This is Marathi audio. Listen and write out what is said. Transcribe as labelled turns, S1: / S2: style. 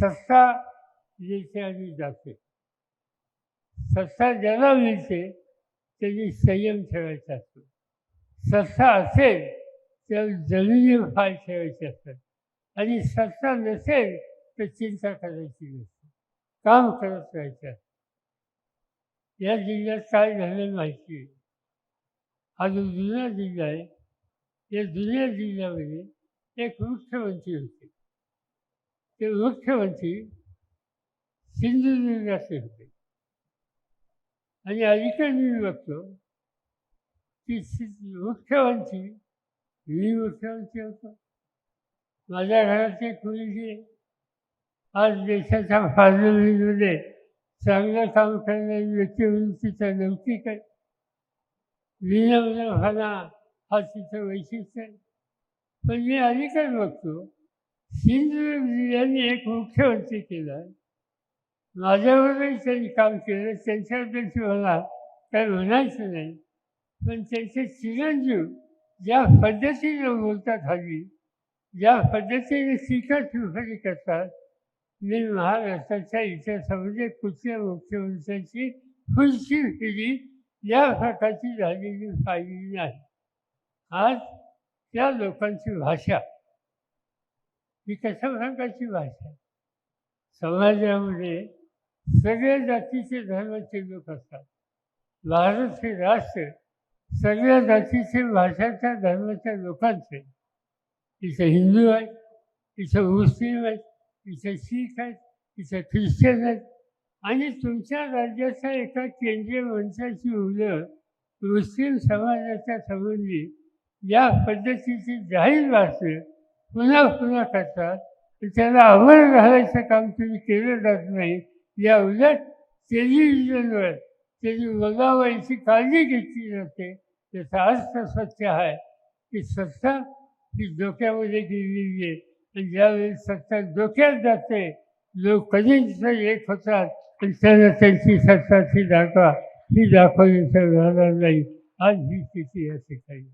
S1: सत्ता येते आणि जाते. सत्ता ज्याला मिळते त्यांनी संयम ठेवायचा असतो. सत्ता असेल तर जमिनीवर पाय ठेवायचे असतात आणि सत्ता नसेल तर चिंता करायची नसते, काम करत राहायचं. या जिल्ह्यात काय झालं माहिती आहे? हा जो जुना जिल्हा आहे, या जुन्या जिल्ह्यामध्ये एक मुख्यमंत्री होते. ते मुख्यमंत्री सिंधुदुर्गाचे होते आणि अलीकडे मी बघतो की मुख्यमंत्री मी मुख्यमंत्री होतो. माझ्या घराचे कुणीही आज देशाच्या पार्लमेंटमध्ये चांगलं काम करणारी व्यक्ती म्हणून तिचं लौकिक आहे. विनम्रपणा हा तिचं वैशिष्ट्य आहे. पण मी अलीकडे बघतो सिंधुदुर्ग जिल्ह्याने एक मुख्यमंत्री केला. माझ्याबरोबरही त्यांनी काम केलं, त्यांच्याबद्दलची मला काही म्हणायचं नाही. पण त्यांचे चिरंजीव ज्या पद्धतीने बोलतात हल्ली, ज्या पद्धतीने टीका टिप्पणी करतात, मी महाराष्ट्राच्या इतिहासामध्ये कुठल्या मुख्यमंत्र्यांची खुर्ची फिरी या प्रकारची झालेली पाहिली नाही. आज त्या लोकांची भाषा ही कशा प्रकारची भाषा? समाजामध्ये सगळ्या जातीचे धर्माचे लोक असतात. भारत हे राष्ट्र सगळ्या जातीचे, भाषाच्या, धर्माच्या लोकांचे. इथे हिंदू आहेत, इथे मुस्लिम आहेत, इथे शीख आहेत, इथे ख्रिश्चन आहेत. आणि तुमच्या राज्याच्या एका केंद्रीय मंत्र्याची मुलं मुस्लिम समाजाच्या संबंधी या पद्धतीची जाहीर भाषण पुन्हा पुन्हा करतात. त्याला आव्हान घालायचं काम तुम्ही केलं जात नाही. या उलट टेलिव्हिजनवर त्याची बघावयाची काळजी घेतली जाते. त्याचा अर्थ सत्य आहे की सत्ता ही डोक्यामध्ये गेलेली आहे आणि ज्यावेळी सत्ता डोक्यात जाते लोक कधीच एक होतात आणि त्यांना त्यांची सत्ताची ही दाखवण्याचं राहणार नाही. आज ही स्थिती या ठिकाणी.